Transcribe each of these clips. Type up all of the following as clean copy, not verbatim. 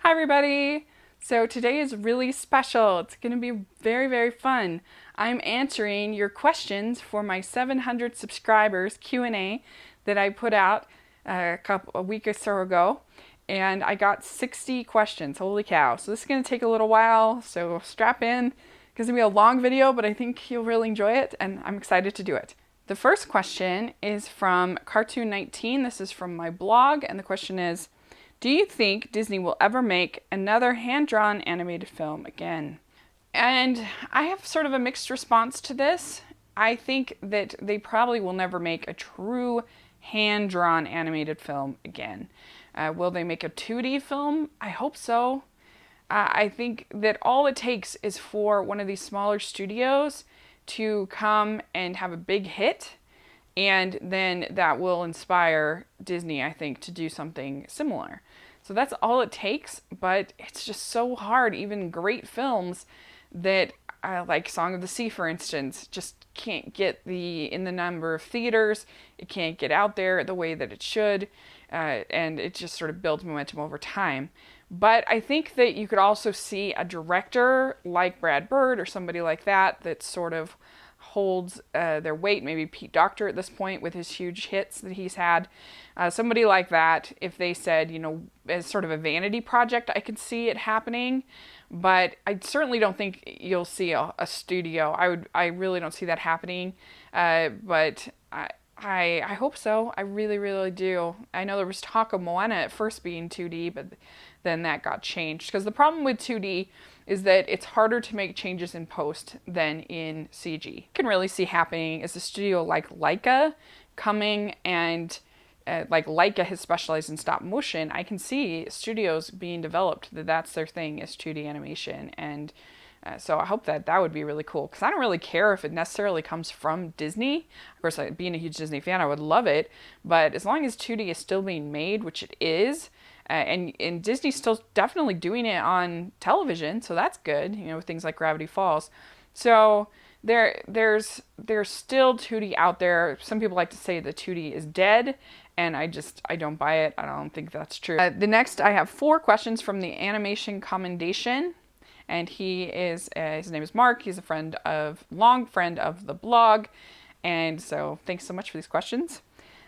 Hi everybody! So today is really special. It's going to be very, very fun. I'm answering your questions for my 700 subscribers Q&A that I put out a week or so ago. And I got 60 questions. Holy cow. So this is going to take a little while, so strap in. It's going to be a long video, but I think you'll really enjoy it, and I'm excited to do it. The first question is from Cartoon19. This is from my blog, and the question is, do you think Disney will ever make another hand-drawn animated film again? And I have sort of a mixed response to this. I think that they probably will never make a true hand-drawn animated film again. Will they make a 2D film? I hope so. I think that all it takes is for one of these smaller studios to come and have a big hit, and then that will inspire Disney, I think, to do something similar. So that's all it takes, but it's just so hard. Even great films that, like Song of the Sea, for instance, just can't get in the number of theaters. It can't get out there the way that it should, and it just sort of builds momentum over time. But I think that you could also see a director like Brad Bird or somebody like that sort of holds their weight, maybe Pete Docter at this point with his huge hits that he's had. Somebody like that, if they said, as sort of a vanity project, I could see it happening. But I certainly don't think you'll see a studio. I really don't see that happening. But I hope so. I really, really do. I know there was talk of Moana at first being 2D, but then that got changed. Because the problem with 2D is that it's harder to make changes in post than in CG. You can really see happening is a studio like Laika coming and like Laika has specialized in stop motion. I can see studios being developed that's their thing is 2D animation. And so I hope that would be really cool, because I don't really care if it necessarily comes from Disney. Of course, being a huge Disney fan, I would love it. But as long as 2D is still being made, which it is, and Disney's still definitely doing it on television, so that's good, with things like Gravity Falls. So there's still 2D out there. Some people like to say that 2D is dead, and I don't buy it. I don't think that's true. The next, I have 4 questions from the animation Commendation. And his name is Mark. He's a long friend of the blog. And so thanks so much for these questions.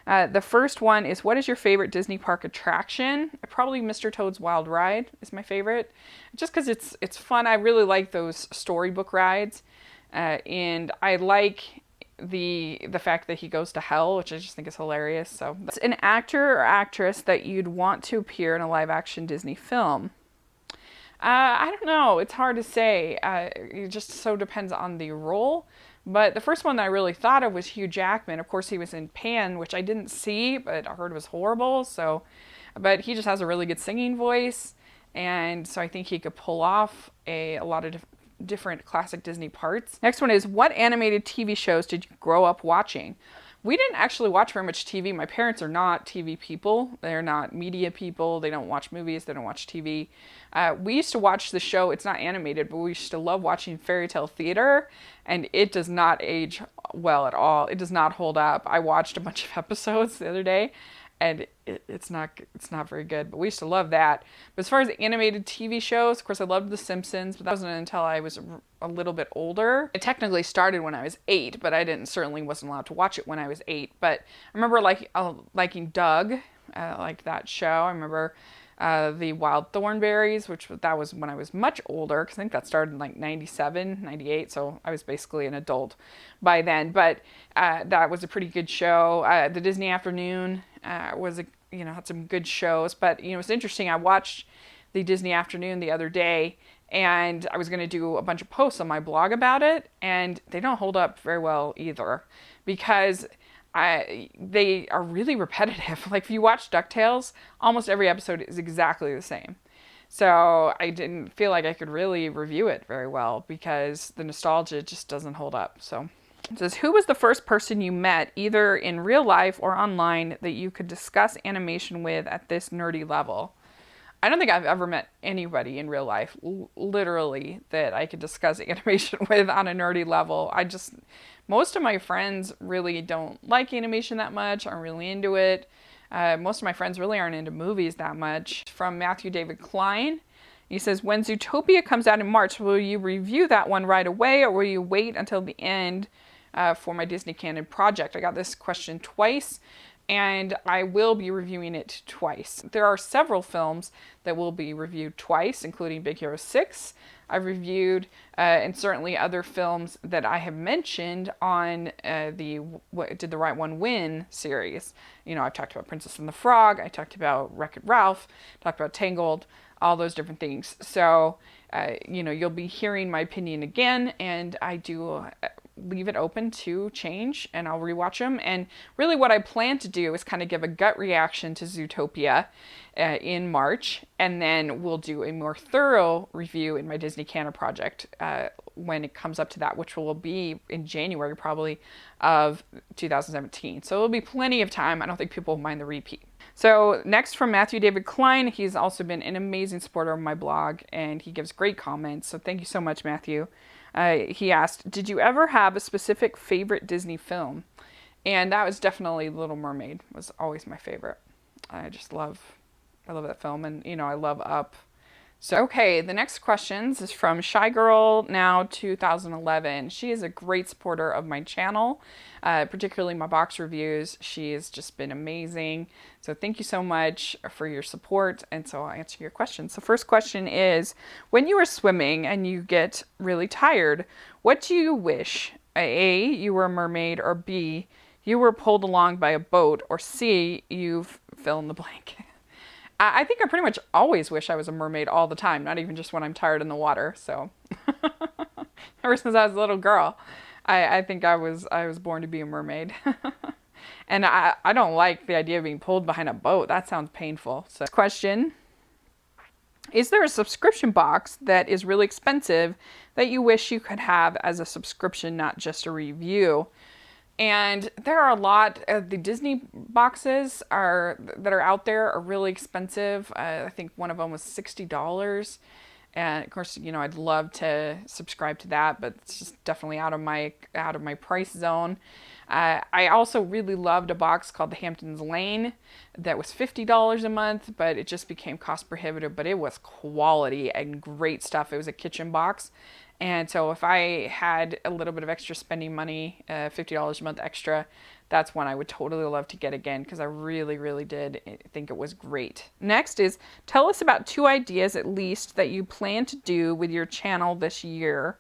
The first one is, what is your favorite Disney park attraction? Probably Mr. Toad's Wild Ride is my favorite. Just because it's fun. I really like those storybook rides. And I like the fact that he goes to hell, which I just think is hilarious. So that's an actor or actress that you'd want to appear in a live action Disney film. I don't know. It's hard to say. It just so depends on the role. But the first one that I really thought of was Hugh Jackman. Of course, he was in Pan, which I didn't see, but I heard was horrible. But he just has a really good singing voice. And so I think he could pull off a lot of different classic Disney parts. Next one is, what animated TV shows did you grow up watching? We didn't actually watch very much TV. My parents are not TV people. They're not media people. They don't watch movies. They don't watch TV. We used to watch the show. It's not animated, but we used to love watching Fairy Tale Theater, and it does not age well at all. It does not hold up. I watched a bunch of episodes the other day, and it's not very good, but we used to love that. But as far as animated TV shows, of course, I loved The Simpsons, but that wasn't until I was a little bit older. It technically started when I was 8, but I certainly wasn't allowed to watch it when I was 8. But I remember liking Doug, like that show. I remember the Wild Thornberrys, that was when I was much older, because I think that started in like 97, 98, so I was basically an adult by then. But that was a pretty good show. The Disney Afternoon had some good shows. But it's interesting. I watched the Disney Afternoon the other day, and I was going to do a bunch of posts on my blog about it, and they don't hold up very well either, because they are really repetitive. Like if you watch DuckTales, almost every episode is exactly the same. So I didn't feel like I could really review it very well, because the nostalgia just doesn't hold up. So it says, who was the first person you met, either in real life or online, that you could discuss animation with at this nerdy level? I don't think I've ever met anybody in real life, literally, that I could discuss animation with on a nerdy level. Most of my friends really don't like animation that much, aren't really into it. Most of my friends really aren't into movies that much. From Matthew David Cline, He says, when Zootopia comes out in March, will you review that one right away, or will you wait until the end for my Disney Canon project? I got this question twice, and I will be reviewing it twice. There are several films that will be reviewed twice, including Big Hero 6. I've reviewed, and certainly other films that I have mentioned on the Did the Right One Win series. You know, I've talked about Princess and the Frog, I talked about Wreck-It Ralph, talked about Tangled, all those different things. So, you know, you'll be hearing my opinion again, and I do leave it open to change, and I'll rewatch them. And really what I plan to do is kind of give a gut reaction to Zootopia in March, and then we'll do a more thorough review in my Disney Canon project when it comes up to that, which will be in January probably of 2017. So it'll be plenty of time. I don't think people will mind the repeat. So next from Matthew David Cline, he's also been an amazing supporter of my blog, and he gives great comments. So thank you so much, Matthew. He asked, did you ever have a specific favorite Disney film? And that was definitely Little Mermaid, was always my favorite. I love that film, and you know, I love Up. So, okay, the next questions is from Shy Girl Now 2011. She is a great supporter of my channel, particularly my box reviews. She has just been amazing. So thank you so much for your support, and so I'll answer your questions. The first question is, when you are swimming and you get really tired, what do you wish? A, you were a mermaid, or B, you were pulled along by a boat, or C, you fill in the blank. I think I pretty much always wish I was a mermaid all the time, not even just when I'm tired in the water. So ever since I was a little girl, I think I was born to be a mermaid. And I don't like the idea of being pulled behind a boat. That sounds painful. So question, is there a subscription box that is really expensive that you wish you could have as a subscription, not just a review? And there are a lot of the Disney boxes that are out there are really expensive. I think one of them was $60. And of course, you know, I'd love to subscribe to that, but it's just definitely out of my price zone. I also really loved a box called the Hamptons Lane that was $50 a month, but it just became cost prohibitive, but it was quality and great stuff. It was a kitchen box. And so if I had a little bit of extra spending money, $50 a month extra, that's one I would totally love to get again, because I really, really did think it was great. Next is, tell us about 2 ideas at least that you plan to do with your channel this year.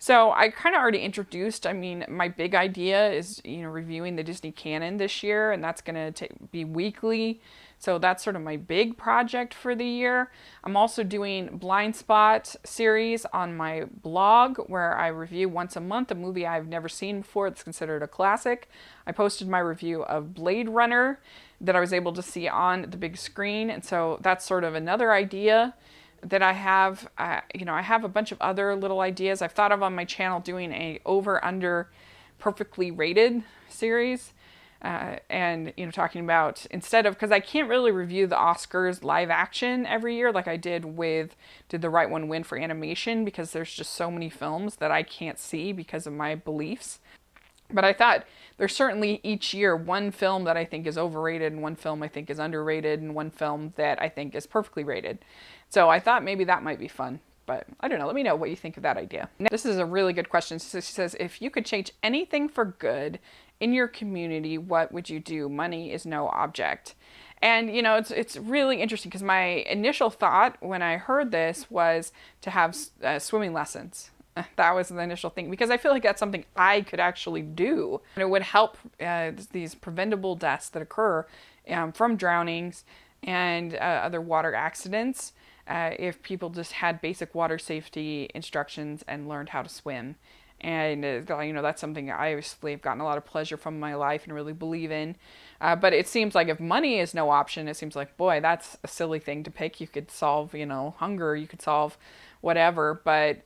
So I kind of already introduced, I mean, my big idea is, you know, reviewing the Disney Canon this year, and that's going to be weekly. So that's sort of my big project for the year. I'm also doing Blind Spot series on my blog, where I review once a month a movie I've never seen before. It's considered a classic. I posted my review of Blade Runner that I was able to see on the big screen. And so that's sort of another idea that I have. You know, I have a bunch of other little ideas I've thought of on my channel, doing a over-under perfectly rated series. And, you know, talking about, instead of, because I can't really review the Oscars live action every year like I did the Right One Win for animation, because there's just so many films that I can't see because of my beliefs. But I thought there's certainly each year one film that I think is overrated, and one film I think is underrated, and one film that I think is perfectly rated. So I thought maybe that might be fun. But I don't know. Let me know what you think of that idea. This is a really good question. She says, if you could change anything for good in your community, what would you do? Money is no object. And, you know, it's really interesting, because my initial thought when I heard this was to have swimming lessons. That was the initial thing, because I feel like that's something I could actually do. And it would help these preventable deaths that occur from drownings and other water accidents. If people just had basic water safety instructions and learned how to swim. And, you know, that's something I obviously have gotten a lot of pleasure from in my life and really believe in. But it seems like if money is no option, it seems like, boy, that's a silly thing to pick. You could solve, you know, hunger, you could solve whatever. But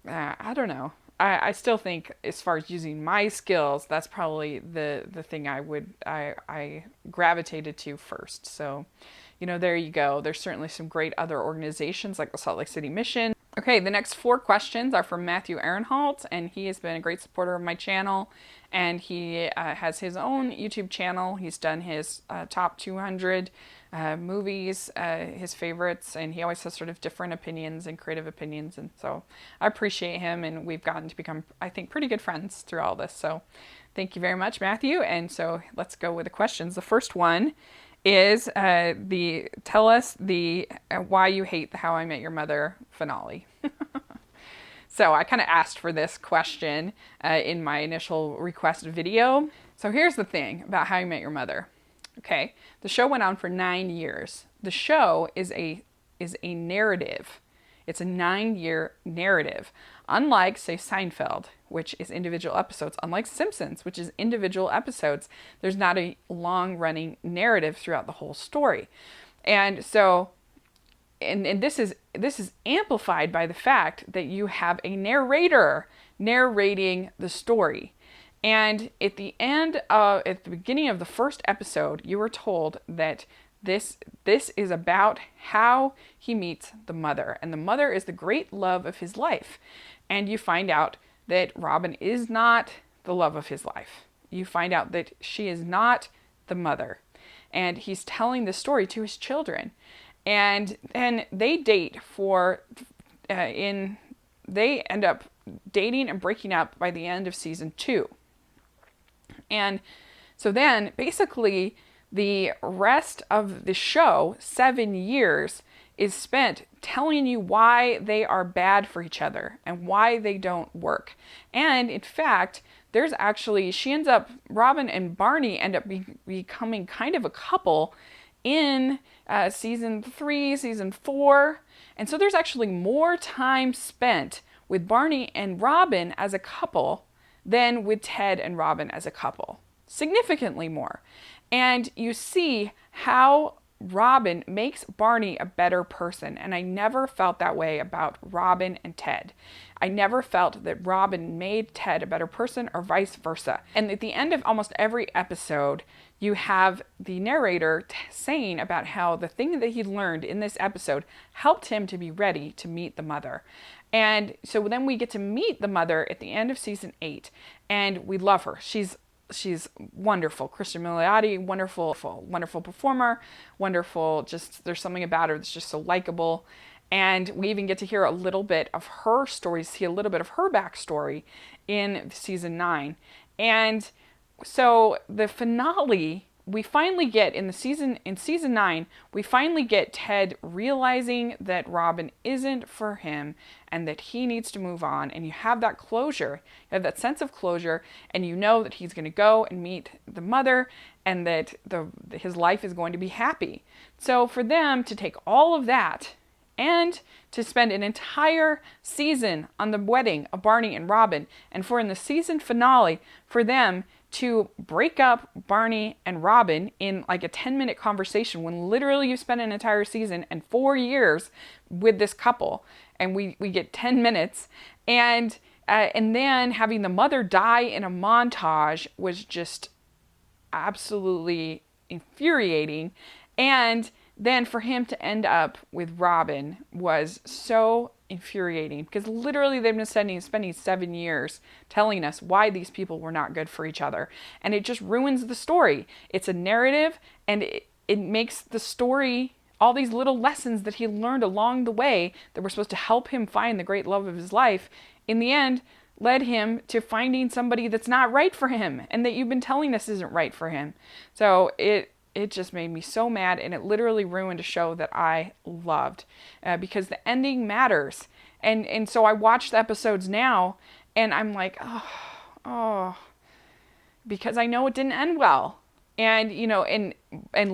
I don't know. I still think, as far as using my skills, that's probably the thing I gravitated to first. So, you know, there you go. There's certainly some great other organizations like the Salt Lake City Mission. Okay, the next 4 questions are from Matthew Aronhalt, and he has been a great supporter of my channel, and he has his own YouTube channel. He's done his top 200 movies, his favorites, and he always has sort of different opinions and creative opinions, and so I appreciate him, and we've gotten to become, I think, pretty good friends through all this. So thank you very much, Matthew. And so let's go with the questions. The first one is tell us why you hate the How I Met Your Mother finale. So I kind of asked for this question in my initial request video. So here's the thing about How I Met Your Mother. Okay, the show went on for 9 years. The show is a narrative. It's a 9-year narrative. Unlike, say, Seinfeld, which is individual episodes, unlike Simpsons, which is individual episodes, there's not a long-running narrative throughout the whole story. And so, and this is amplified by the fact that you have a narrator narrating the story. And at the beginning of the first episode, you were told that this is about how he meets the mother. And the mother is the great love of his life. And you find out that Robin is not the love of his life. You find out that she is not the mother. And he's telling the story to his children. And they date they end up dating and breaking up by the end of season 2. And so then basically the rest of the show, 7 years, is spent telling you why they are bad for each other and why they don't work. And in fact, Robin and Barney end up becoming kind of a couple in season 3, season 4. And so there's actually more time spent with Barney and Robin as a couple than with Ted and Robin as a couple. Significantly more. And you see how Robin makes Barney a better person. And I never felt that way about Robin and Ted. I never felt that Robin made Ted a better person or vice versa. And at the end of almost every episode, you have the narrator saying about how the thing that he learned in this episode helped him to be ready to meet the mother. And so then we get to meet the mother at the end of season 8, and we love her. She's wonderful. Kristen Milioti, wonderful performer, wonderful. Just there's something about her that's just so likable. And we even get to hear a little bit of her story, see a little bit of her backstory in season 9. And so the finale, we finally get in season 9, we finally get Ted realizing that Robin isn't for him and that he needs to move on. And you have that closure, you have that sense of closure, and you know that he's going to go and meet the mother and that his life is going to be happy. So for them to take all of that and to spend an entire season on the wedding of Barney and Robin, and for in the season finale, for them to break up Barney and Robin in like a 10-minute conversation when literally you spent an entire season and 4 years with this couple, and we get 10 minutes, and then having the mother die in a montage was just absolutely infuriating. And then for him to end up with Robin was so infuriating, because literally they've been spending 7 years telling us why these people were not good for each other. And it just ruins the story. It's a narrative, and it makes the story, all these little lessons that he learned along the way that were supposed to help him find the great love of his life, in the end led him to finding somebody that's not right for him and that you've been telling us isn't right for him. So it just made me so mad, and it literally ruined a show that I loved because the ending matters. And so I watch the episodes now, and I'm like, oh, because I know it didn't end well. And, you know, and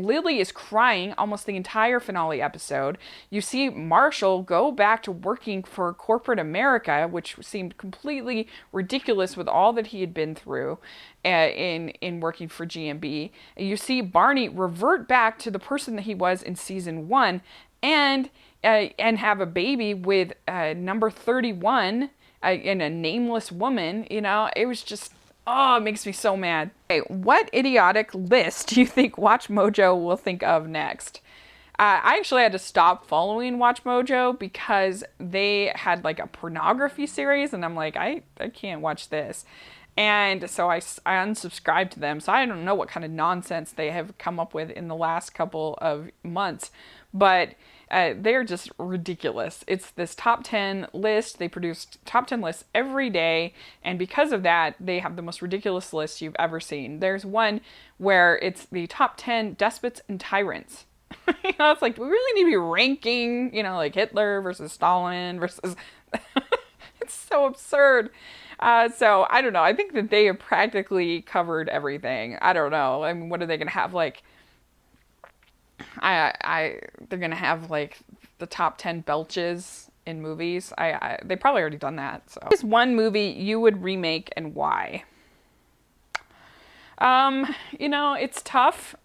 Lily is crying almost the entire finale episode. You see Marshall go back to working for corporate America, which seemed completely ridiculous with all that he had been through in working for GMB. And you see Barney revert back to the person that he was in season 1 and have a baby with number 31 and a nameless woman. You know, it was just... oh, it makes me so mad. Okay, what idiotic list do you think Watch Mojo will think of next? I actually had to stop following Watch Mojo because they had like a pornography series, and I'm like, I can't watch this. And so I unsubscribed to them. So I don't know what kind of nonsense they have come up with in the last couple of months, but they're just ridiculous. It's this top 10 list. They produce top 10 lists every day. And because of that, they have the most ridiculous lists you've ever seen. There's one where it's the top 10 despots and tyrants. It's like, do we really need to be ranking, like Hitler versus Stalin versus... It's so absurd. So I don't know. I think that they have practically covered everything. I don't know. I mean, what are they going to have? Like, they're going to have like the top 10 belches in movies. They probably already done that. So, is one movie you would remake and why? It's tough.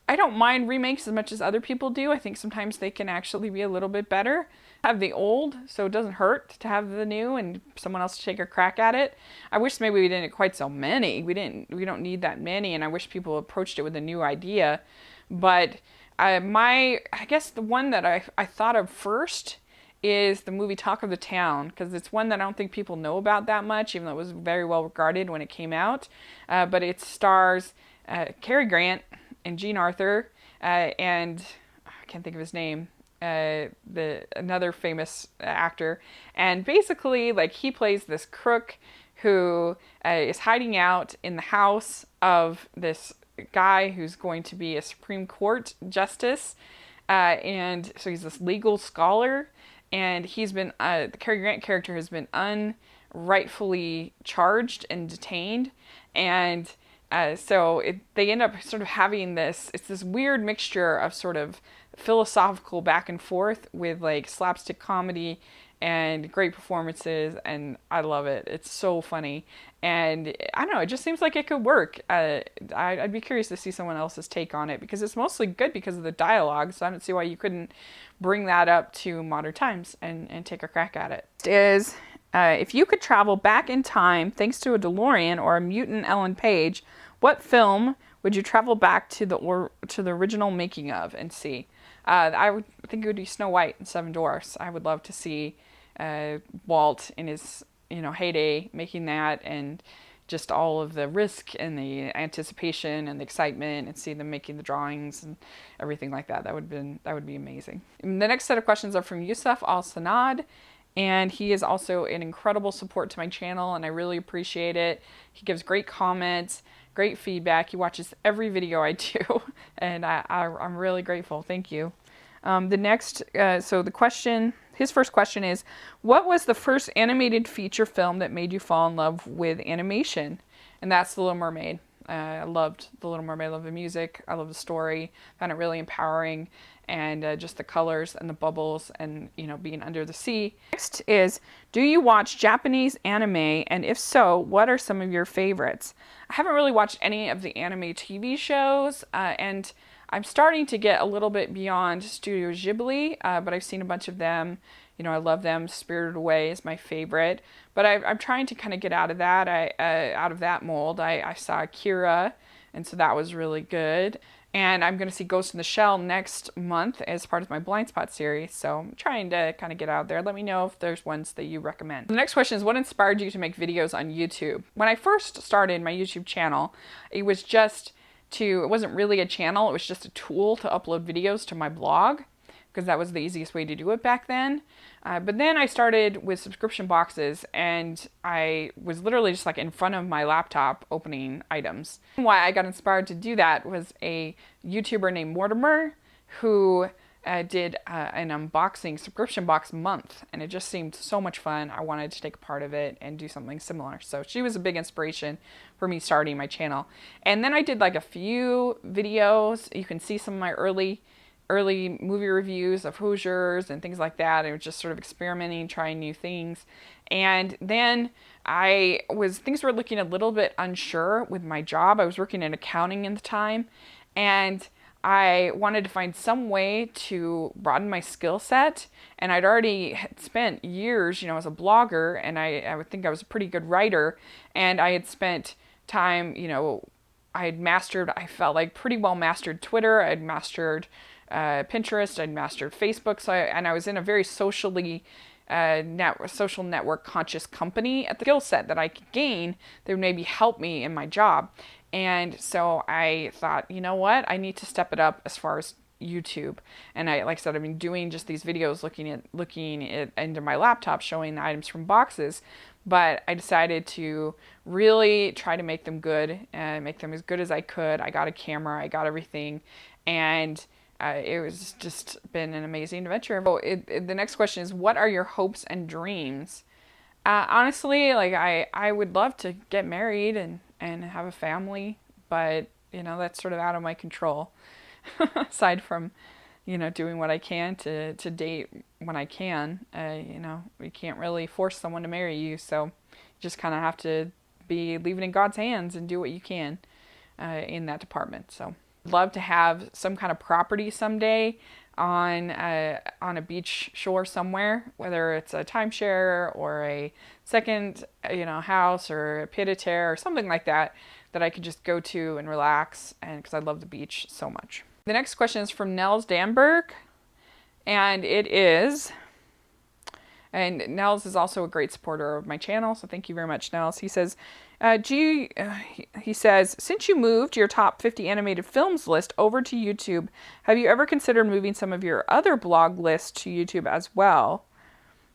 I don't mind remakes as much as other people do. I think sometimes they can actually be a little bit better. Have the old, so it doesn't hurt to have the new and someone else to take a crack at it. I wish maybe we didn't quite so many. We don't need that many, and I wish people approached it with a new idea. But I guess the one that I thought of first is the movie Talk of the Town, because it's one that I don't think people know about that much, even though it was very well regarded when it came out. But it stars Cary Grant and Jean Arthur, and I can't think of his name, another famous actor. And basically, like, he plays this crook who is hiding out in the house of this guy who's going to be a Supreme Court justice. And so he's this legal scholar, and he's been, the Cary Grant character has been unrightfully charged and detained. And so they end up sort of having it's this weird mixture of sort of philosophical back and forth with like slapstick comedy and great performances, and I love it. It's so funny, and I don't know, it just seems like it could work. I'd be curious to see someone else's take on it, because it's mostly good because of the dialogue, so I don't see why you couldn't bring that up to modern times and take a crack at it. If you could travel back in time thanks to a DeLorean or a mutant Ellen Page, what film would you travel back to the original making of and see? I would think it would be Snow White and Seven Dwarfs. I would love to see Walt in his heyday making that, and just all of the risk and the anticipation and the excitement, and see them making the drawings and everything like that. That would be amazing. And the next set of questions are from Yusef Al-Sanad. And he is also an incredible support to my channel, and I really appreciate it. He gives great comments, great feedback. He watches every video I do, and I'm really grateful. Thank you. His first question is, what was the first animated feature film that made you fall in love with animation? And that's The Little Mermaid. I loved The Little Mermaid. I love the music. I love the story. I found it really empowering. And just the colors and the bubbles and, being under the sea. Next is, do you watch Japanese anime? And if so, what are some of your favorites? I haven't really watched any of the anime TV shows, and I'm starting to get a little bit beyond Studio Ghibli, but I've seen a bunch of them. I love them. Spirited Away is my favorite, but I'm trying to kind of get out of that. Out of that mold. I saw Akira, and so that was really good. And I'm going to see Ghost in the Shell next month as part of my Blind Spot series. So I'm trying to kind of get out there. Let me know if there's ones that you recommend. The next question is, what inspired you to make videos on YouTube? When I first started my YouTube channel, it wasn't really a channel. It was just a tool to upload videos to my blog, because that was the easiest way to do it back then. But then I started with subscription boxes, and I was literally just like in front of my laptop opening items. Why I got inspired to do that was a YouTuber named Mortimer, who did an unboxing subscription box month, and it just seemed so much fun. I wanted to take a part of it and do something similar. So she was a big inspiration for me starting my channel. And then I did like a few videos. You can see some of my early movie reviews of Hoosiers and things like that. I was just sort of experimenting, trying new things. And then things were looking a little bit unsure with my job. I was working in accounting at the time, and I wanted to find some way to broaden my skill set. And I'd already spent years, as a blogger, and I would think I was a pretty good writer. And I had spent time, had mastered, I felt like pretty well mastered Twitter. I'd mastered Pinterest. I'd mastered Facebook. And I was in a very social network conscious company. At the skill set that I could gain that would maybe help me in my job. And so I thought, you know what, I need to step it up as far as YouTube. And like I said, I've been doing just these videos looking into my laptop, showing the items from boxes. But I decided to really try to make them good and make them as good as I could. I got a camera, I got everything, and it was just been an amazing adventure. So the next question is, what are your hopes and dreams? Honestly, like I would love to get married and have a family, but that's sort of out of my control. Aside from, doing what I can to date when I can, we can't really force someone to marry you. So you just kind of have to leave it in God's hands and do what you can in that department. So I'd love to have some kind of property someday on a beach shore somewhere, whether it's a timeshare or a second, house or a pied-à-terre or something like that I could just go to and relax, and because I love the beach so much. The next question is from Nels Danburg, and Nels is also a great supporter of my channel, so thank you very much, Nels. He says, since you moved your top 50 animated films list over to YouTube, have you ever considered moving some of your other blog lists to YouTube as well?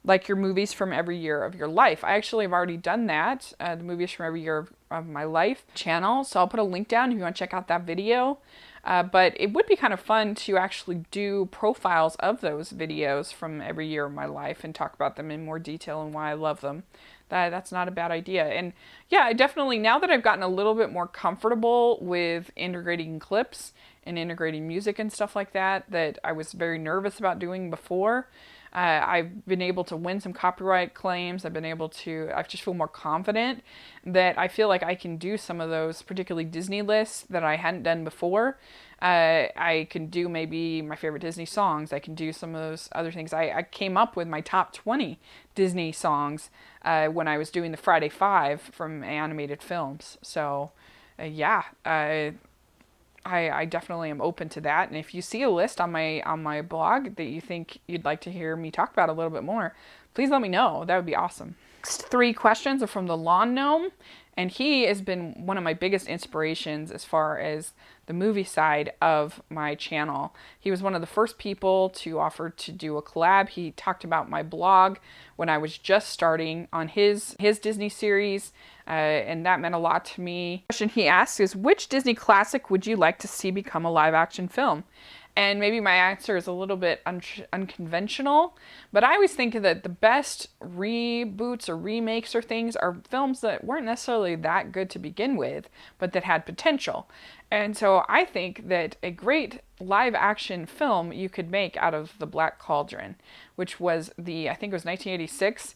Like your movies from every year of your life. I actually have already done that, the movies from every year of my life channel. So I'll put a link down if you want to check out that video. But it would be kind of fun to actually do profiles of those videos from every year of my life and talk about them in more detail and why I love them. That's not a bad idea. And yeah, I definitely, now that I've gotten a little bit more comfortable with integrating clips and integrating music and stuff like that I was very nervous about doing before, I've been able to win some copyright claims. I just feel more confident that I feel like I can do some of those, particularly Disney lists that I hadn't done before. I can do maybe my favorite Disney songs. I can do some of those other things. I came up with my top 20 Disney songs when I was doing the Friday 5 from animated films. So I definitely am open to that. And if you see a list on my blog that you think you'd like to hear me talk about a little bit more, please let me know. That would be awesome. Next 3 questions are from the Lawn Gnome, and he has been one of my biggest inspirations as far as the movie side of my channel. He was one of the first people to offer to do a collab. He talked about my blog when I was just starting on his Disney series, and that meant a lot to me. The question he asks is, which Disney classic would you like to see become a live action film? And maybe my answer is a little bit unconventional, but I always think that the best reboots or remakes or things are films that weren't necessarily that good to begin with, but that had potential. And so I think that a great live action film you could make out of The Black Cauldron, which was I think it was 1986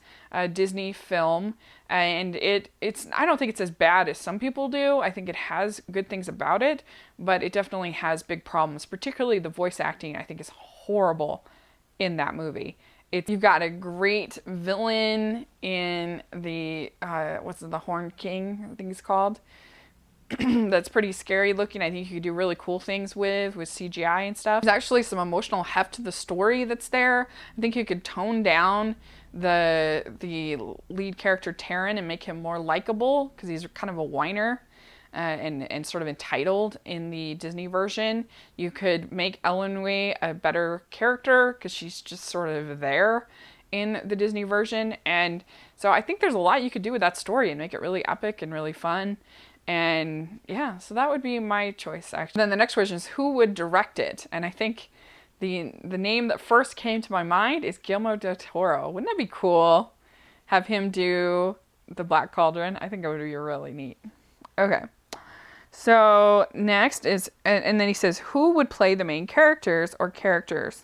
Disney film. And I don't think it's as bad as some people do. I think it has good things about it, but it definitely has big problems. Particularly the voice acting, I think, is horrible in that movie. You've got a great villain in the Horned King, I think he's called. That's pretty scary looking. I think you could do really cool things with CGI and stuff. There's actually some emotional heft to the story that's there. I think you could tone down the lead character Taran and make him more likable, because he's kind of a whiner and sort of entitled in the Disney version. You could make Elenwe a better character because she's just sort of there in the Disney version. And so I think there's a lot you could do with that story and make it really epic and really fun. And yeah, so that would be my choice, actually. Then the next question is, who would direct it? And I think the name that first came to my mind is Guillermo del Toro. Wouldn't that be cool? Have him do The Black Cauldron. I think it would be really neat. Okay. So next is, and then he says, who would play the main characters or characters?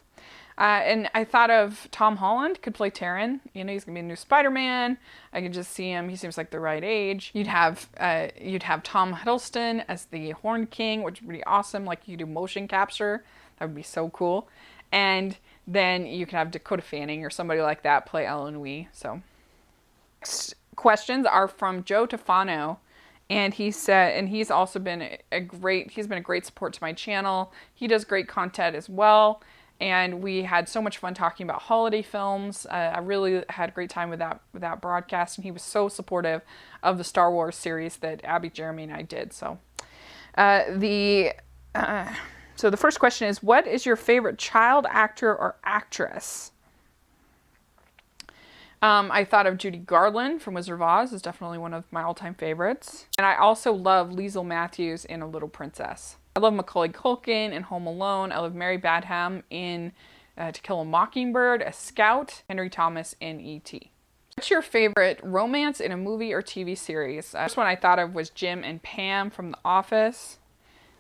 And I thought of Tom Holland could play Taran. He's going to be a new Spider-Man. I could just see him. He seems like the right age. You'd have Tom Hiddleston as the Horned King, which would be awesome. Like, you do motion capture. That would be so cool. And then you could have Dakota Fanning or somebody like that play Elenwe. So next questions are from Joe Tufano. And he said, and he's also been he's been a great support to my channel. He does great content as well. And we had so much fun talking about holiday films. I really had a great time with that broadcast. And he was so supportive of the Star Wars series that Abby, Jeremy, and I did. So, so the first question is, what is your favorite child actor or actress? I thought of Judy Garland from Wizard of Oz is definitely one of my all-time favorites. And I also love Liesl Matthews in A Little Princess. I love Macaulay Culkin in Home Alone. I love Mary Badham in To Kill a Mockingbird, as Scout, Henry Thomas in E.T. What's your favorite romance in a movie or TV series? The first one I thought of was Jim and Pam from The Office.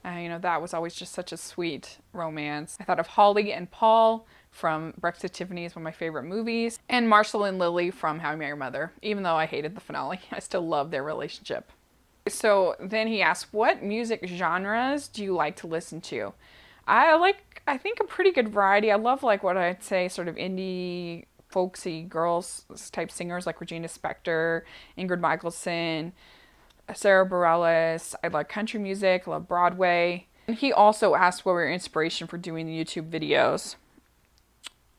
That was always just such a sweet romance. I thought of Holly and Paul from Breakfast at Tiffany's, one of my favorite movies. And Marshall and Lily from How I Met Your Mother. Even though I hated the finale, I still love their relationship. So then he asked, what music genres do you like to listen to? I think a pretty good variety. I love what I'd say sort of indie, folksy girls type singers like Regina Spektor, Ingrid Michaelson, Sarah Bareilles. I like country music. I love Broadway. And he also asked what were your inspiration for doing the YouTube videos.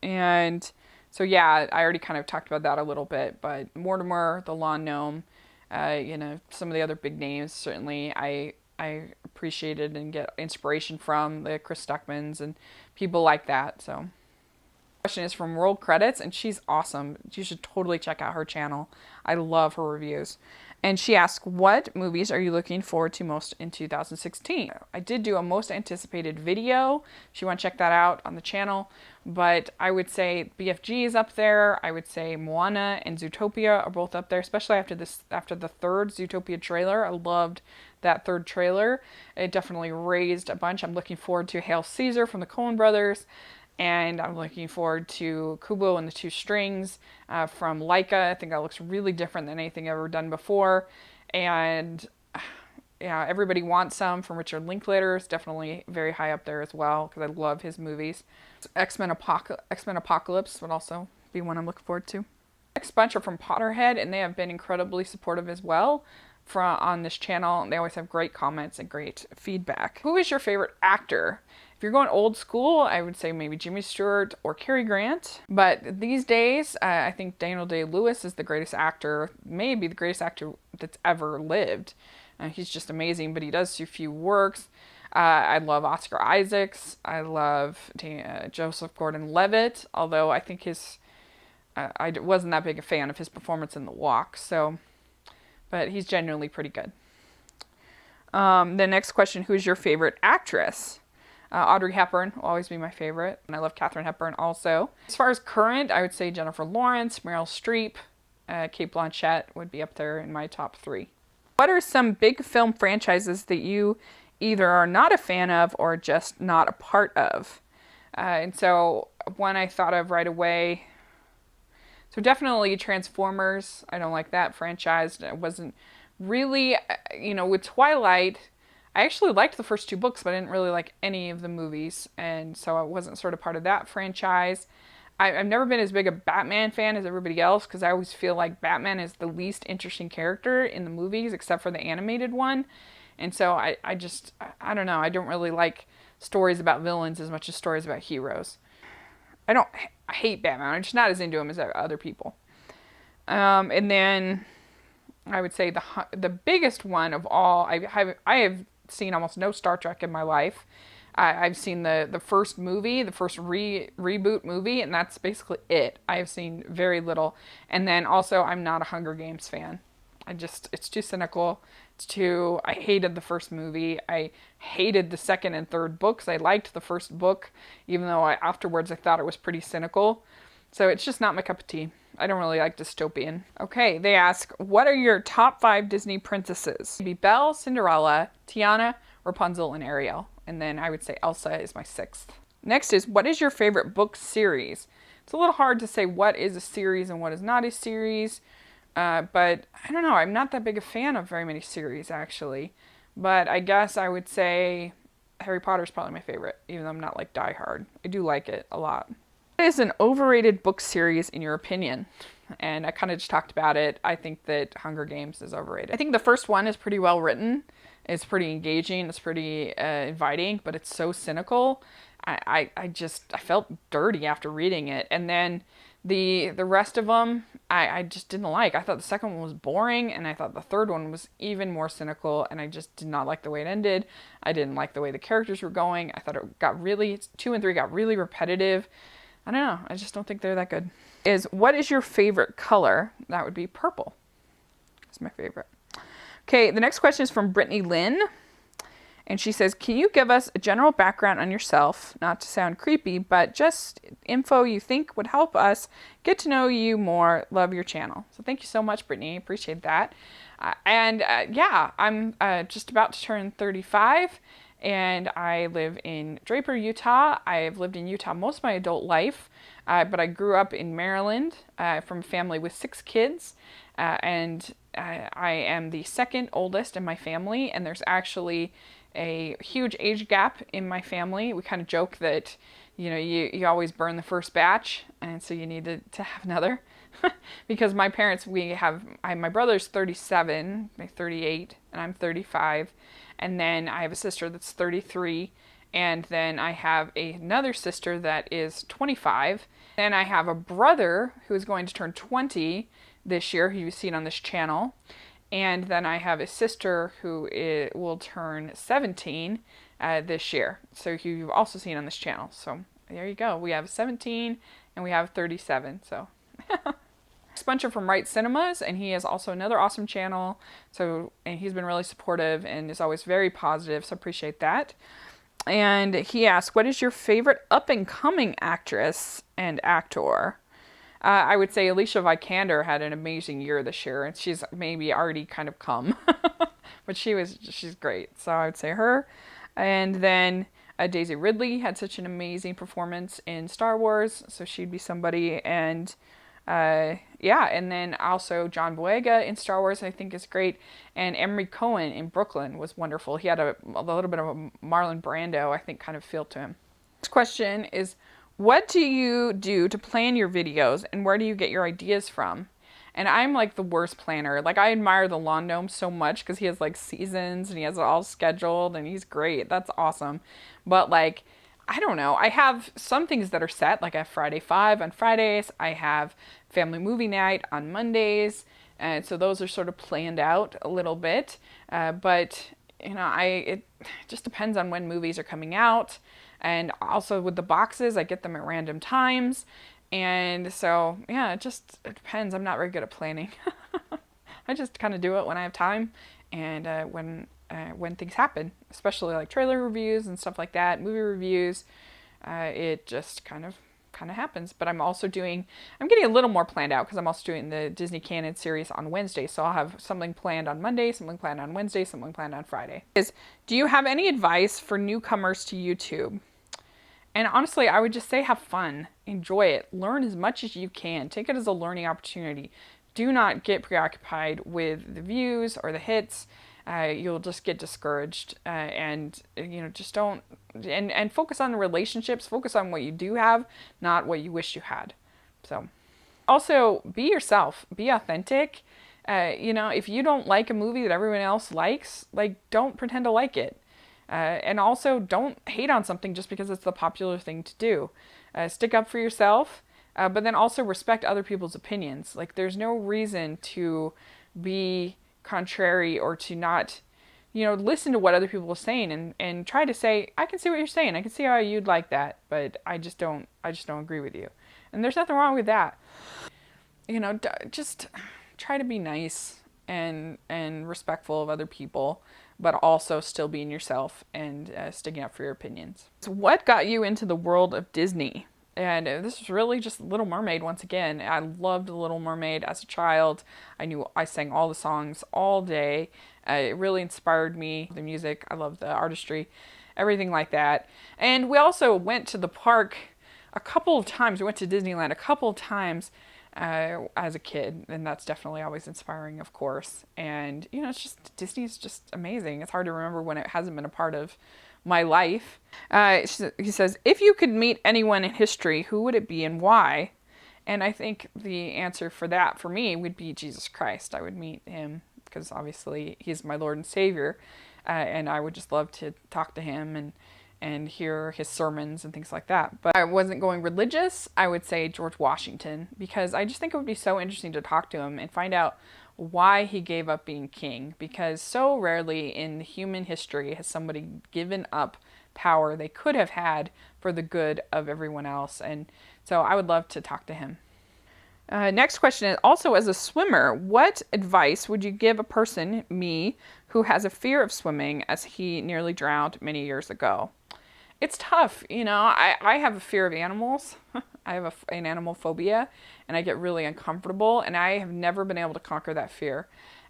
And so yeah, I already kind of talked about that a little bit, but Mortimer, the Lawn Gnome, some of the other big names, certainly I appreciated and get inspiration from, the Chris Stuckmans and people like that. So the question is from Roll Credits, and she's awesome. You should totally check out her channel. I love her reviews. And she asked, what movies are you looking forward to most in 2016? I did do a most anticipated video. If you want to check that out on the channel. But I would say BFG is up there. I would say Moana and Zootopia are both up there, especially after the third Zootopia trailer. I loved that third trailer. It definitely raised a bunch. I'm looking forward to Hail Caesar from the Coen brothers. And I'm looking forward to Kubo and the Two Strings from Laika. I think that looks really different than anything I've ever done before. And yeah, Everybody Wants Some from Richard Linklater is definitely very high up there as well, because I love his movies. X-Men Apocalypse would also be one I'm looking forward to. Next bunch are from Potterhead, and they have been incredibly supportive as well on this channel. They always have great comments and great feedback. Who is your favorite actor? If you're going old school, I would say maybe Jimmy Stewart or Cary Grant. But these days, I think Daniel Day-Lewis is the greatest actor, maybe the greatest actor that's ever lived. He's just amazing, but he does do few works. I love Oscar Isaacs. I love Joseph Gordon-Levitt, although I think I wasn't that big a fan of his performance in The Walk. But he's genuinely pretty good. The next question, who's your favorite actress? Audrey Hepburn will always be my favorite, and I love Katharine Hepburn also. As far as current, I would say Jennifer Lawrence, Meryl Streep, Cate Blanchett would be up there in my top 3. What are some big film franchises that you either are not a fan of or just not a part of? And so one I thought of right away, so definitely Transformers. I don't like that franchise. I wasn't really, with Twilight, I actually liked the first 2 books, but I didn't really like any of the movies, and so I wasn't sort of part of that franchise. I've never been as big a Batman fan as everybody else, because I always feel like Batman is the least interesting character in the movies, except for the animated one. And so I don't know, I don't really like stories about villains as much as stories about heroes. I hate Batman, I'm just not as into him as other people. And then I would say the biggest one of all, I have seen almost no Star Trek in my life. I've seen the first movie, the first reboot movie, and that's basically it. I have seen very little. And then also, I'm not a Hunger Games fan. It's too cynical. I hated the first movie. I hated the second and third books. I liked the first book, even though afterwards I thought it was pretty cynical. So it's just not my cup of tea. I don't really like dystopian. Okay, they ask, what are your top 5 Disney princesses? Maybe Belle, Cinderella, Tiana, Rapunzel, and Ariel. And then I would say Elsa is my 6th. Next is, what is your favorite book series? It's a little hard to say what is a series and what is not a series. But I don't know, I'm not that big a fan of very many series, actually. But I guess I would say Harry Potter is probably my favorite, even though I'm not like diehard. I do like it a lot. What is an overrated book series in your opinion? and I kind of just talked about it. I think that Hunger Games is overrated. I think the first one is pretty well written. It's pretty engaging. It's pretty inviting, but it's so cynical. I felt dirty after reading it. And then the rest of them, I just didn't like. I thought the second one was boring, and I thought the third one was even more cynical, and I just did not like the way it ended. I didn't like the way the characters were going. I thought it got really, 2 and 3 got really repetitive. I don't know. I just don't think they're that good. What is your favorite color? That would be purple. It's my favorite. Okay, the next question is from Britney Lyn. And she says, can you give us a general background on yourself? Not to sound creepy, but just info you think would help us get to know you more. Love your channel. So thank you so much, Brittany. Appreciate that. Yeah, I'm just about to turn 35, and I live in Draper, Utah. I've lived in Utah most of my adult life, but I grew up in Maryland from a family with 6 kids, and I am the second oldest in my family, and there's actually a huge age gap in my family. We kind of joke that, you always burn the first batch, and so you need to have another. Because my parents, my brother's 37, 38, and I'm 35, and then I have a sister that's 33, and then I have another sister that is 25, and I have a brother who is going to turn 20 this year, who you've seen on this channel. And then I have a sister who will turn 17 this year. So who you've also seen on this channel. So there you go. We have 17 and we have 37. So next bunch are from Wright Cinemas, and he has also another awesome channel. So, and he's been really supportive and is always very positive. So appreciate that. And he asked, what is your favorite up and coming actress and actor? I would say Alicia Vikander had an amazing year this year, and she's maybe already kind of come, but she's great. So I would say her. And then Daisy Ridley had such an amazing performance in Star Wars, so she'd be somebody. And yeah, and then also John Boyega in Star Wars I think is great, and Emery Cohen in Brooklyn was wonderful. He had a little bit of a Marlon Brando, I think, kind of feel to him. Next question is, what do you do to plan your videos, and where do you get your ideas from? And I'm like the worst planner. Like, I admire the Lawn Gnome so much because he has like seasons and he has it all scheduled and he's great. That's awesome. But like, I don't know. I have some things that are set. Like I have Friday 5 on Fridays. I have family movie night on Mondays. And so those are sort of planned out a little bit. But it just depends on when movies are coming out. And also with the boxes, I get them at random times. And so, yeah, it depends. I'm not very good at planning. I just kind of do it when I have time and when things happen, especially like trailer reviews and stuff like that, movie reviews. It just kind of happens. But I'm getting a little more planned out because I'm also doing the Disney Canon series on Wednesday. So I'll have something planned on Monday, something planned on Wednesday, something planned on Friday. Do you have any advice for newcomers to YouTube? And honestly, I would just say have fun, enjoy it, learn as much as you can, take it as a learning opportunity. Do not get preoccupied with the views or the hits. You'll just get discouraged, and just don't, and focus on the relationships, focus on what you do have, not what you wish you had. So also be yourself, be authentic. If you don't like a movie that everyone else likes, like, don't pretend to like it. And also, don't hate on something just because it's the popular thing to do. Stick up for yourself, but then also respect other people's opinions. Like, there's no reason to be contrary or to not, listen to what other people are saying and try to say, I can see what you're saying. I can see how you'd like that, but I just don't agree with you. And there's nothing wrong with that. Just try to be nice and respectful of other people, but also still being yourself and sticking up for your opinions. So what got you into the world of Disney? And this was really just Little Mermaid once again. I loved The Little Mermaid as a child. I sang all the songs all day. It really inspired me. The music, I love the artistry, everything like that. And we also went to the park a couple of times. We went to Disneyland a couple of times as a kid, and that's definitely always inspiring, of course. And Disney's just amazing. It's hard to remember when it hasn't been a part of my life. He says, if you could meet anyone in history, who would it be and why? And I think the answer for that for me would be Jesus Christ. I would meet him because obviously he's my Lord and Savior, and I would just love to talk to him and hear his sermons and things like that. But I wasn't going religious, I would say George Washington, because I just think it would be so interesting to talk to him and find out why he gave up being king, because so rarely in human history has somebody given up power they could have had for the good of everyone else. And so I would love to talk to him. Next question is, also as a swimmer, what advice would you give a person, me, who has a fear of swimming as he nearly drowned many years ago? It's tough, you know. I have a fear of animals. I have an animal phobia, and I get really uncomfortable, and I have never been able to conquer that fear.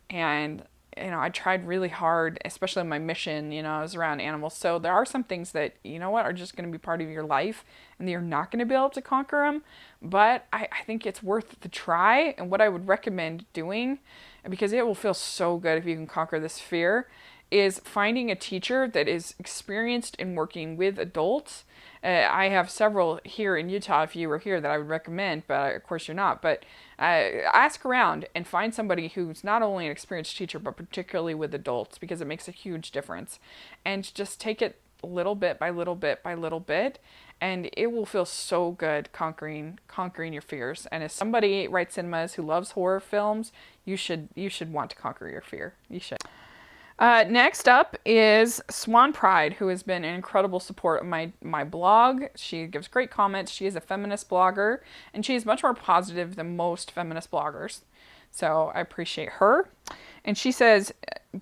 And, you know, I tried really hard, especially in my mission, you know, I was around animals. So there are some things that, you know what, are just going to be part of your life, and you're not going to be able to conquer them. But I think it's worth the try, and what I would recommend doing, because it will feel so good if you can conquer this fear, is finding a teacher that is experienced in working with adults. I have several here in Utah, if you were here, that I would recommend, but of course you're not. But ask around and find somebody who's not only an experienced teacher, but particularly with adults, because it makes a huge difference. And just take it little bit by little bit by little bit, and it will feel so good conquering your fears. And as somebody at Wright Cinemas who loves horror films, you should want to conquer your fear. You should. Next up is Swanpride, who has been an incredible support of my blog. She gives great comments. She is a feminist blogger, and she is much more positive than most feminist bloggers. So I appreciate her. And she says,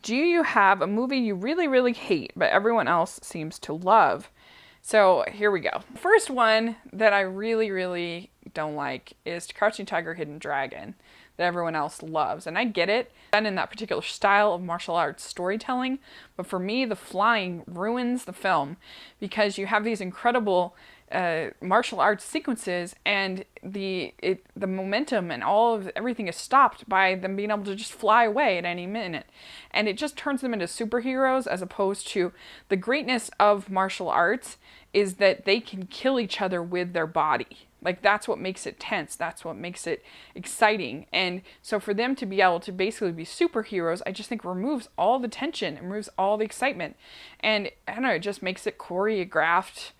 do you have a movie you really, really hate, but everyone else seems to love? So here we go. First one that I really, really don't like is Crouching Tiger, Hidden Dragon, that everyone else loves. And I get it, done in that particular style of martial arts storytelling, but for me, the flying ruins the film, because you have these incredible martial arts sequences, and the momentum and everything is stopped by them being able to just fly away at any minute, and it just turns them into superheroes, as opposed to the greatness of martial arts is that they can kill each other with their body. Like, that's what makes it tense. That's what makes it exciting. And so for them to be able to basically be superheroes, I just think removes all the tension, and removes all the excitement. And I don't know, it just makes it choreographed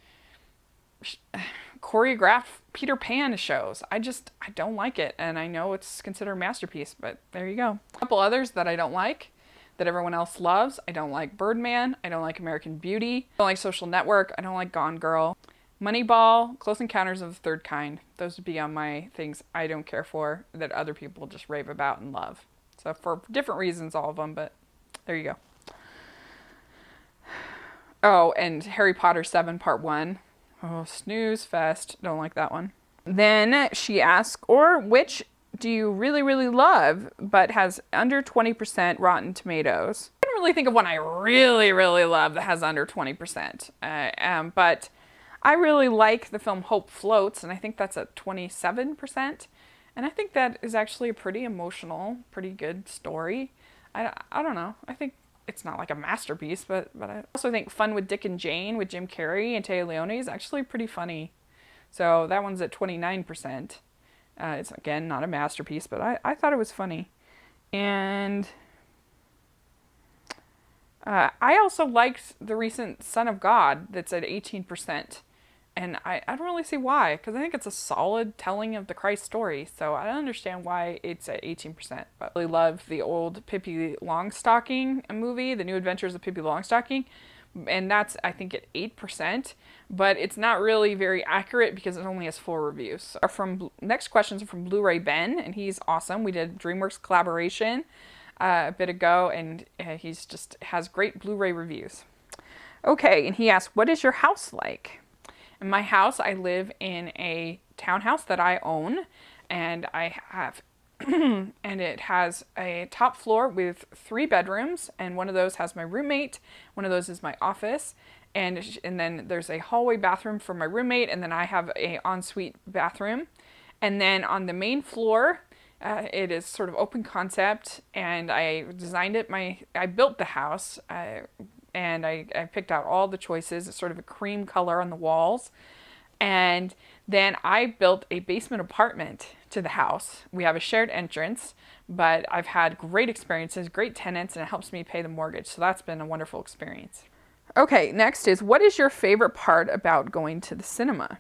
Peter Pan shows. I don't like it. And I know it's considered a masterpiece, but there you go. A couple others that I don't like, that everyone else loves. I don't like Birdman. I don't like American Beauty. I don't like Social Network. I don't like Gone Girl. Moneyball, Close Encounters of the Third Kind. Those would be on my things I don't care for, that other people just rave about and love. So for different reasons, all of them, but there you go. Oh, and Harry Potter 7 Part 1. Oh, snooze fest. Don't like that one. Then she asks, or which do you really, really love, but has under 20% Rotten Tomatoes? I don't really think of one I really, really love that has under 20%. But I really like the film Hope Floats, and I think that's at 27%. And I think that is actually a pretty emotional, pretty good story. I don't know. I think it's not like a masterpiece, but I also think Fun with Dick and Jane with Jim Carrey and Téa Leoni is actually pretty funny. So that one's at 29%. It's, again, not a masterpiece, but I thought it was funny. And I also liked the recent Son of God that's at 18%. And I don't really see why, because I think it's a solid telling of the Christ story. So I don't understand why it's at 18%. But I really love the old Pippi Longstocking movie, The New Adventures of Pippi Longstocking. And that's, I think, at 8%. But it's not really very accurate because it only has 4 reviews. Next questions are from Blu-Ray Benn, and he's awesome. We did DreamWorks collaboration a bit ago, and he's just has great Blu-ray reviews. Okay, and he asked, what is your house like? In my house, I live in a townhouse that I own, and I have, and it has a top floor with 3 bedrooms, and one of those has my roommate, one of those is my office, and then there's a hallway bathroom for my roommate, and then I have a ensuite bathroom. And then on the main floor, it is sort of open concept, and I designed it, I built the house, and I picked out all the choices. It's sort of a cream color on the walls. And Then I built a basement apartment to the house. We have a shared entrance, but I've had great experiences, great tenants, and it helps me pay the mortgage. So that's been a wonderful experience. Okay, next is, what is your favorite part about going to the cinema?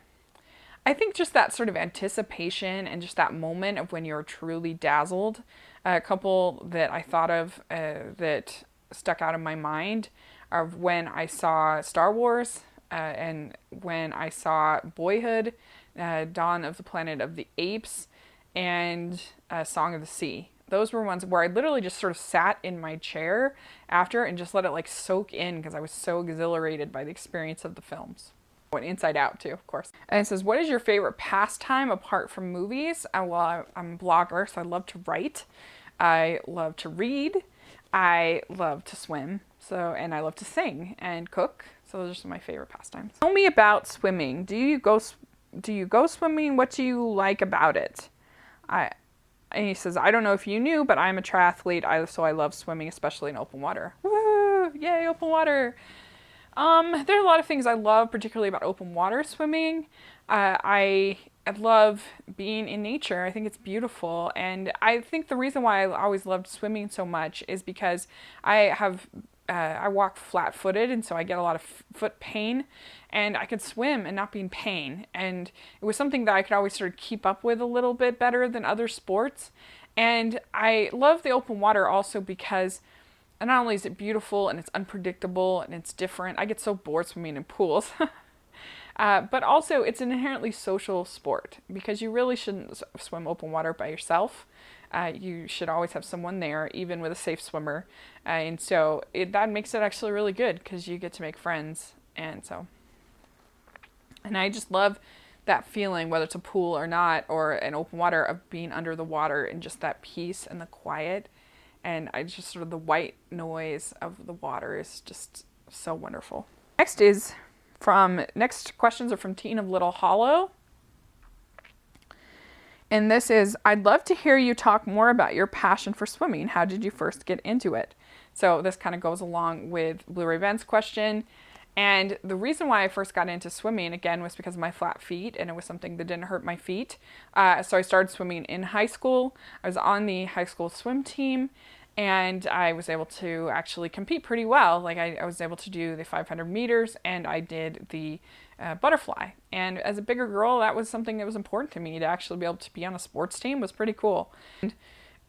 I think just that sort of anticipation and just that moment of when you're truly dazzled. A couple that I thought of that stuck out in my mind are when I saw Star Wars and when I saw Boyhood, Dawn of the Planet of the Apes, and Song of the Sea. Those were ones where I literally just sort of sat in my chair after and just let it like soak in because I was so exhilarated by the experience of the films. And Inside Out too, of course. And it says, what is your favorite pastime apart from movies? Well, I'm a blogger, so I love to write. I love to read. I love to swim. And I love to sing and cook. So those are some of my favorite pastimes. Tell me about swimming. Do you go swimming? What do you like about it? And he says, I don't know if you knew, but I'm a triathlete, so I love swimming, especially in open water. Woo! Yay, open water! There are a lot of things I love, particularly about open water swimming. I love being in nature. I think it's beautiful. And I think the reason why I always loved swimming so much is because I walk flat-footed, and so I get a lot of foot pain, and I could swim and not be in pain. And it was something that I could always sort of keep up with a little bit better than other sports. And I love the open water also because not only is it beautiful and it's unpredictable and it's different. I get so bored swimming in pools. But also it's an inherently social sport because you really shouldn't swim open water by yourself. You should always have someone there, even with a safe swimmer. And so that makes it actually really good because you get to make friends. And I just love that feeling, whether it's a pool or not, or an open water, of being under the water and just that peace and the quiet. And I just sort of the white noise of the water is just so wonderful. Next questions are from Teen of Little Hollow. And this is, I'd love to hear you talk more about your passion for swimming. How did you first get into it? So this kind of goes along with Blu-Ray Benn's question. And the reason why I first got into swimming, again, was because of my flat feet, and it was something that didn't hurt my feet. So I started swimming in high school. I was on the high school swim team, and I was able to actually compete pretty well. Like I was able to do the 500 meters, and I did the butterfly. And as a bigger girl, that was something that was important to me. To actually be able to be on a sports team was pretty cool.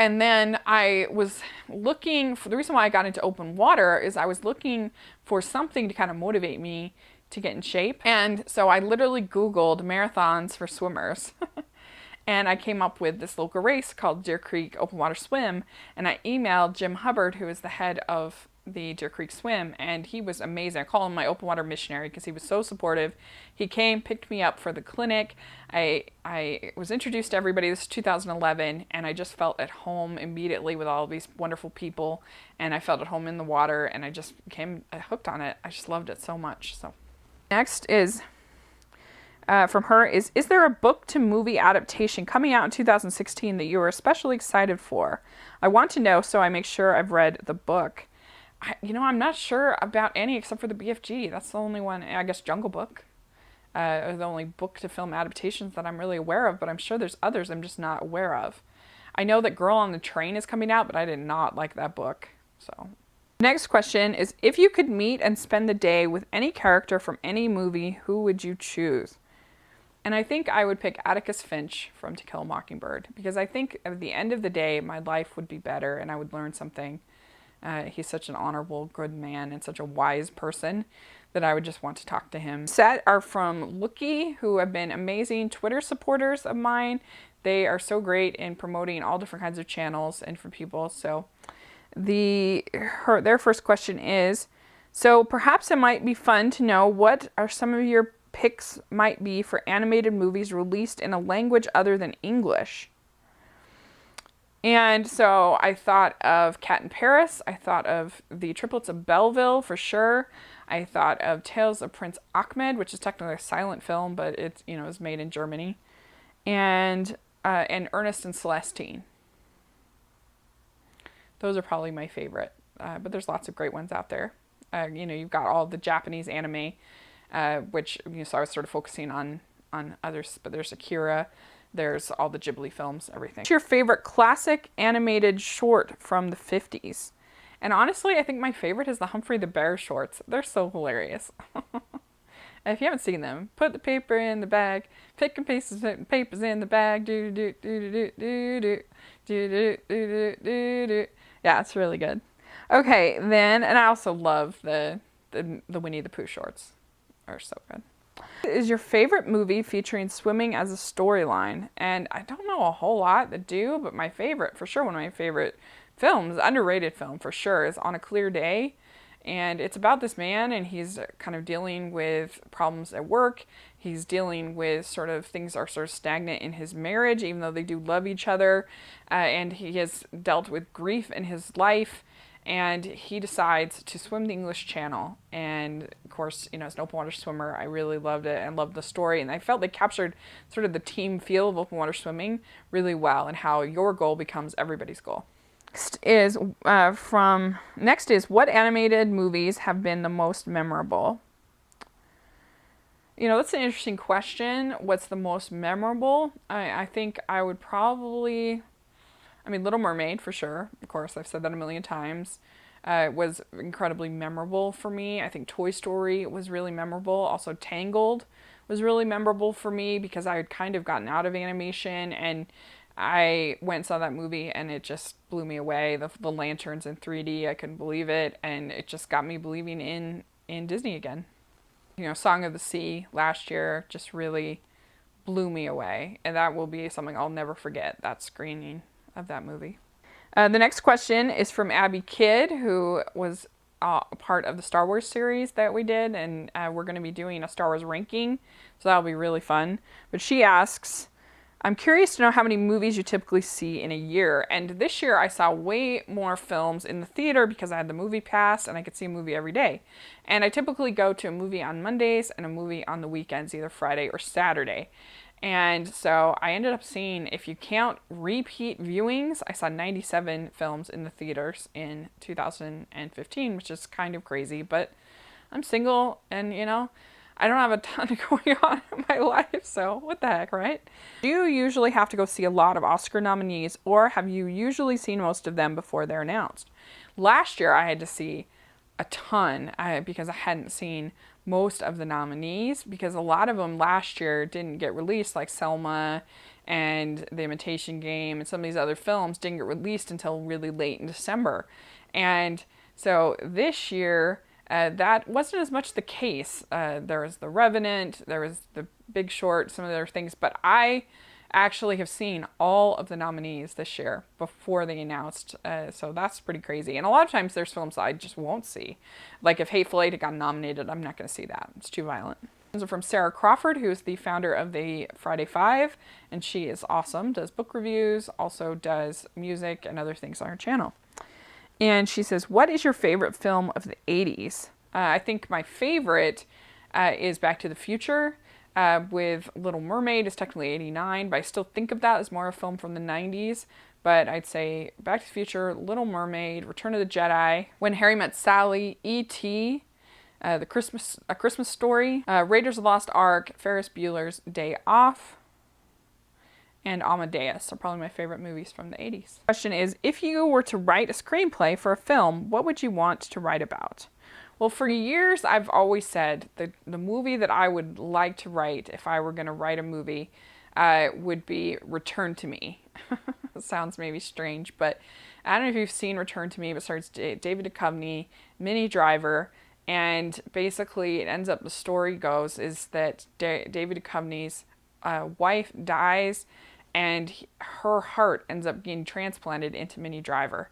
And then I was looking for, the reason why I got into open water is I was looking for something to kind of motivate me to get in shape. And so I literally Googled marathons for swimmers. And I came up with this local race called Deer Creek Open Water Swim. And I emailed Jim Hubbard, who is the head of the Deer Creek Swim, and he was amazing. I call him my open water missionary because he was so supportive. He came, picked me up for the clinic. I was introduced to everybody. This is 2011, and I just felt at home immediately with all of these wonderful people, and I felt at home in the water, and I just became hooked on it. I just loved it so much. So next is from her is there a book to movie adaptation coming out in 2016 that you are especially excited for? I want to know so I make sure I've read the book. I'm not sure about any except for the BFG. That's the only one, I guess Jungle Book, are the only book to film adaptations that I'm really aware of, but I'm sure there's others I'm just not aware of. I know that Girl on the Train is coming out, but I did not like that book. So, next question is, if you could meet and spend the day with any character from any movie, who would you choose? And I think I would pick Atticus Finch from To Kill a Mockingbird, because I think at the end of the day, my life would be better and I would learn something. He's such an honorable, good man and such a wise person that I would just want to talk to him. Set are from Lookie, who have been amazing Twitter supporters of mine. They are so great in promoting all different kinds of channels and for people. So their first question is, so perhaps it might be fun to know what are some of your picks might be for animated movies released in a language other than English. And so I thought of Cat in Paris. I thought of The Triplets of Belleville for sure. I thought of Tales of Prince Ahmed, which is technically a silent film, but it is made in Germany. And Ernest and Celestine. Those are probably my favorite. But there's lots of great ones out there. You've got all the Japanese anime, which so I was sort of focusing on on others, but there's Akira, there's all the Ghibli films, everything. What's your favorite classic animated short from the 50s? And honestly, I think my favorite is the Humphrey the Bear shorts. They're so hilarious. And if you haven't seen them, put the paper in the bag, pick and pieces papers in the bag, do do do do do do do do do do. Yeah, it's really good. Okay, then, and I also love the Winnie the Pooh shorts. Are so good. What is your favorite movie featuring swimming as a storyline? And I don't know a whole lot that do, but my favorite, for sure, one of my favorite films, underrated film for sure, is On a Clear Day. And it's about this man, and he's kind of dealing with problems at work. He's dealing with sort of things are sort of stagnant in his marriage, even though they do love each other. And he has dealt with grief in his life. And he decides to swim the English Channel. And of course, you know, as an open water swimmer, I really loved it and loved the story. And I felt they captured sort of the team feel of open water swimming really well, and how your goal becomes everybody's goal. Next is what animated movies have been the most memorable? You know, that's an interesting question. What's the most memorable? I think I would probably, Little Mermaid for sure. Of course, I've said that a million times. It was incredibly memorable for me. I think Toy Story was really memorable. Also Tangled was really memorable for me because I had kind of gotten out of animation, and I went and saw that movie and it just blew me away. The lanterns in 3D, I couldn't believe it, and it just got me believing in Disney again. You know, Song of the Sea last year just really blew me away, and that will be something I'll never forget, that screening of that movie. The next question is from Abby Kidd, who was a part of the Star Wars series that we did, and we're going to be doing a Star Wars ranking, so that'll be really fun. But she asks, I'm curious to know how many movies you typically see in a year. And this year I saw way more films in the theater because I had the movie pass and I could see a movie every day. And I typically go to a movie on Mondays and a movie on the weekends, either Friday or Saturday. And so I ended up seeing, if you count repeat viewings, I saw 97 films in the theaters in 2015, which is kind of crazy, but I'm single and, you know, I don't have a ton going on in my life, so what the heck, right? Do you usually have to go see a lot of Oscar nominees, or have you usually seen most of them before they're announced? Last year I had to see a ton because I hadn't seen most of the nominees, because a lot of them last year didn't get released, like Selma and The Imitation Game and some of these other films didn't get released until really late in December. And so this year, that wasn't as much the case. There was The Revenant, there was The Big Short, some of the other things, but I actually have seen all of the nominees this year before they announced, so that's pretty crazy. And a lot of times there's films I just won't see. Like if Hateful Eight got nominated, I'm not going to see that. It's too violent. These are from Sara Crawford, who is the founder of the Friday Five, and she is awesome, does book reviews, also does music and other things on her channel. And she says, what is your favorite film of the 80s? I think my favorite is Back to the Future, with Little Mermaid is technically 89, but I still think of that as more a film from the 90s. But I'd say Back to the Future, Little Mermaid, Return of the Jedi, When Harry Met Sally, E.T., A Christmas Story, Raiders of the Lost Ark, Ferris Bueller's Day Off, and Amadeus are probably my favorite movies from the 80s. Question is, if you were to write a screenplay for a film, what would you want to write about? Well, for years, I've always said that the movie that I would like to write, if I were going to write a movie, would be Return to Me. It sounds maybe strange, but I don't know if you've seen Return to Me, but it stars David Duchovny, Minnie Driver, and basically it ends up, the story goes, is that David Duchovny's wife dies, and her heart ends up getting transplanted into Minnie Driver.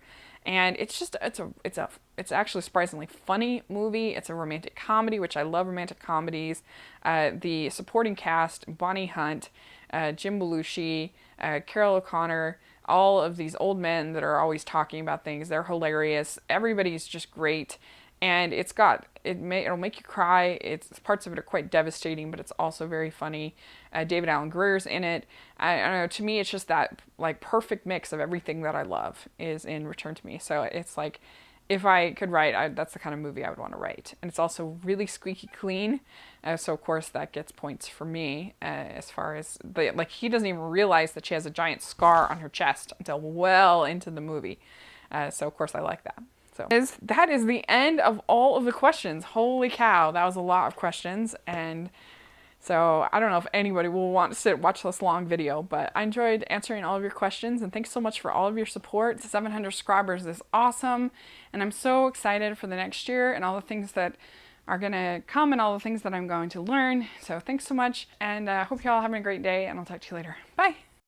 And it's just, it's actually a surprisingly funny movie. It's a romantic comedy, which I love romantic comedies. The supporting cast, Bonnie Hunt, Jim Belushi, Carol O'Connor, all of these old men that are always talking about things. They're hilarious. Everybody's just great. And it'll make you cry. Parts of it are quite devastating, but it's also very funny. David Alan Grier's in it. I don't know, to me, it's just that like perfect mix of everything that I love is in Return to Me. So it's like if I could write, that's the kind of movie I would want to write. And it's also really squeaky clean. So of course that gets points for me as far as like he doesn't even realize that she has a giant scar on her chest until well into the movie. So of course I like that. So that is the end of all of the questions. Holy cow, that was a lot of questions. And so I don't know if anybody will want to watch this long video, but I enjoyed answering all of your questions, and thanks so much for all of your support. 700 subscribers is awesome, and I'm so excited for the next year and all the things that are going to come and all the things that I'm going to learn. So thanks so much, and I hope you all having a great day, and I'll talk to you later. Bye!